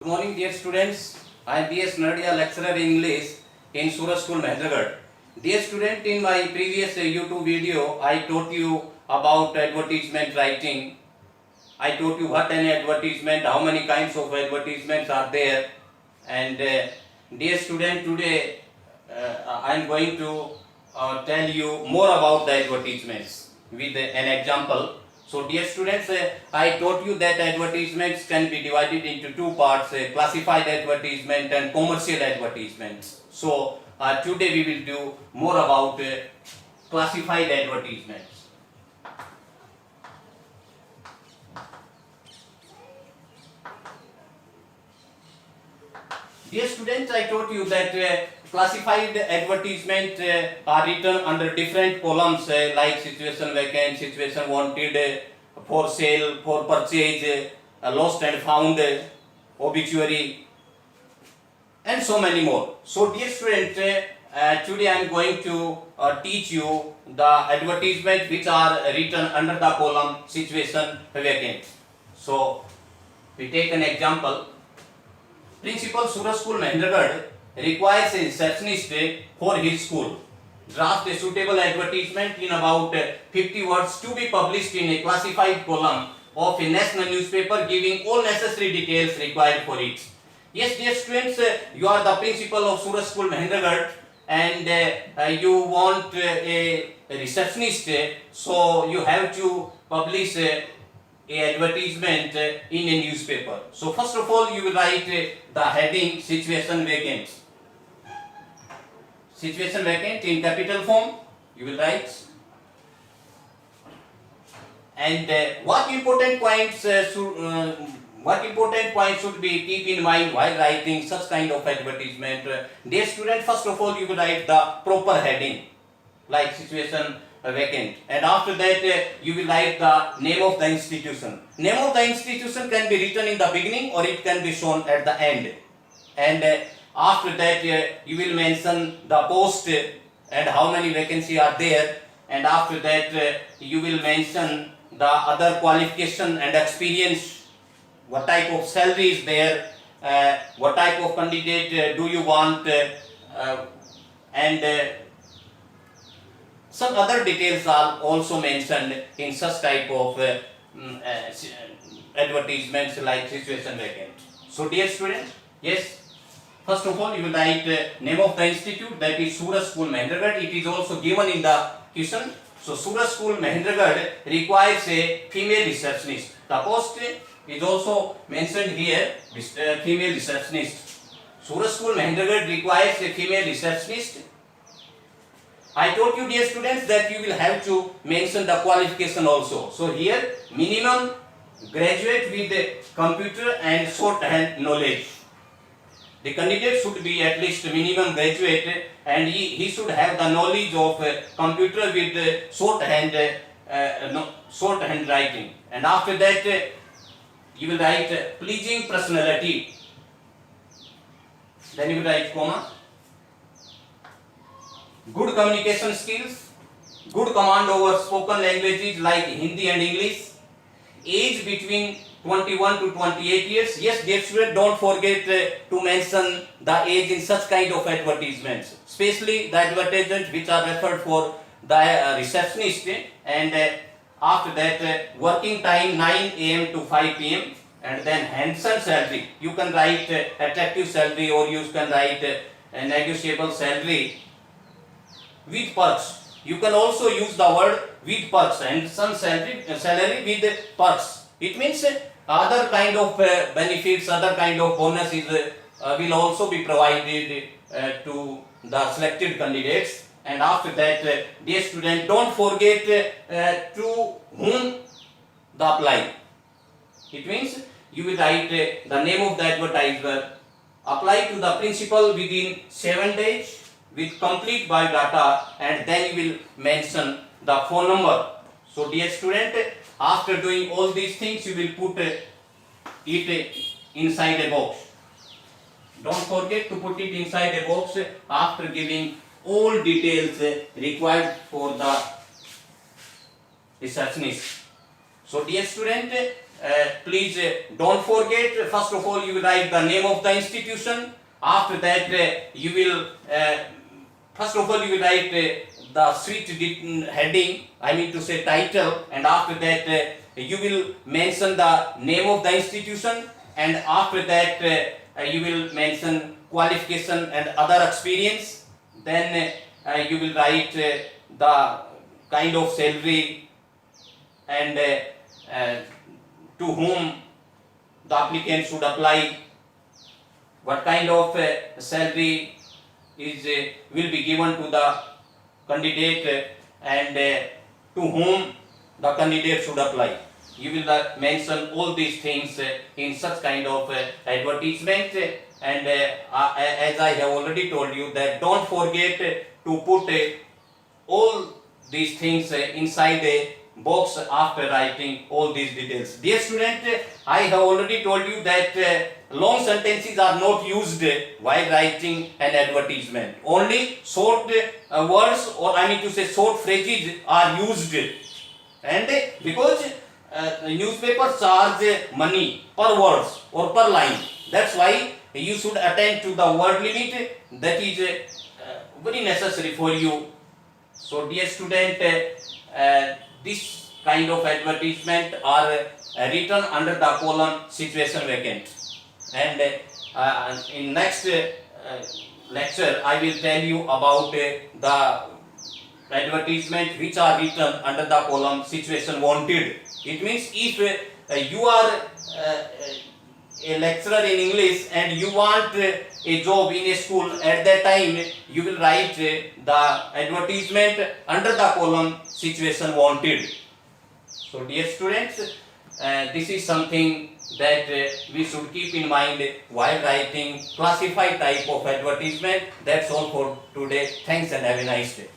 Good morning, dear students. I am B.S. Nardia, lecturer in English in Suraj School, Mahendragarh. Dear student, in my previous YouTube video, I taught you about advertisement writing. I taught you what an advertisement, how many kinds of advertisements are there. And dear student, today I am going to tell you more about the advertisements with an example. So dear students, I taught you that advertisements can be divided into two parts, classified advertisement and commercial advertisements. So today we will do more about classified advertisements. Dear students, I told you that classified advertisements are written under different columns like situation vacant, situation wanted, for sale, for purchase, lost and found, obituary, and so many more. So dear students, today I am going to teach you the advertisements which are written under the column situation vacant. So we take an example. Principal Suraj School, Mahendragarh requires a receptionist for his school. Draft a suitable advertisement in about 50 words to be published in a classified column of a national newspaper giving all necessary details required for it. Yes, dear students, you are the principal of Suraj School, Mahendragarh, and you want a receptionist, so you have to publish a advertisement in a newspaper. So first of all, you will write the heading situation vacant. Situation vacant in capital form you will write. And what important points should be keep in mind while writing such kind of advertisement? Dear student, first of all you will write the proper heading like situation vacant, and after that you will write the name of the institution. Name of the institution can be written in the beginning or it can be shown at the end, and after that you will mention the post and how many vacancies are there, and after that you will mention the other qualification and experience, what type of salary is there, what type of candidate do you want, and some other details are also mentioned in such type of advertisements like situation vacant. So dear student, yes, first of all you will write name of the institute, that is Suraj School, Mahendragarh. It is also given in the question. So Suraj School, Mahendragarh requires a female receptionist. The post is also mentioned here, female receptionist. Suraj School, Mahendragarh requires a female receptionist. I told you, dear students, that you will have to mention the qualification also. So here minimum graduate with computer and shorthand knowledge. The candidate should be at least minimum graduate, and he should have the knowledge of computer with shorthand writing. And after that you will write pleasing personality. Then you will write comma. Good communication skills, good command over spoken languages like Hindi and English, age between 21 to 28 years. Yes, dear student, don't forget to mention the age in such kind of advertisements, especially the advertisements which are referred for the receptionist, and after that working time 9 a.m. to 5 p.m. and then handsome salary. You can write attractive salary, or you can write negotiable salary with perks. You can also use the word with perks, and some salary with perks. It means other kind of benefits, other kind of bonuses will also be provided to the selected candidates. And after that, dear student, don't forget to whom the apply. It means you will write the name of the advertiser, apply to the principal within 7 days with complete biodata, and then you will mention the phone number. So dear student, after doing all these things, you will put it inside a box. Don't forget to put it inside a box after giving all details required for the receptionist. So dear student, please don't forget, first of all you will write the name of the institution. After that you will first of all you will write the sheet heading, I mean to say title, and after that you will mention the name of the institution, and after that you will mention qualification and other experience. Then you will write the kind of salary and to whom the applicant should apply, what kind of salary is will be given to the candidate, and to whom the candidate should apply. You will mention all these things in such kind of advertisement, and as I have already told you that don't forget to put all these things inside a box after writing all these details. Dear student, I have already told you that long sentences are not used while writing an advertisement. Only short words, or I mean to say short phrases are used, and because newspapers charge money per words or per line, that's why you should attend to the word limit. That is very necessary for you. So dear student, this kind of advertisement are written under the column situation vacant, and in next lecture I will tell you about the advertisement which are written under the column situation wanted. It means if you are a lecturer in English and you want a job in a school, at that time you will write the advertisement under the column situation wanted. So dear students, this is something that we should keep in mind while writing classified type of advertisement. That's all for today. Thanks and have a nice day.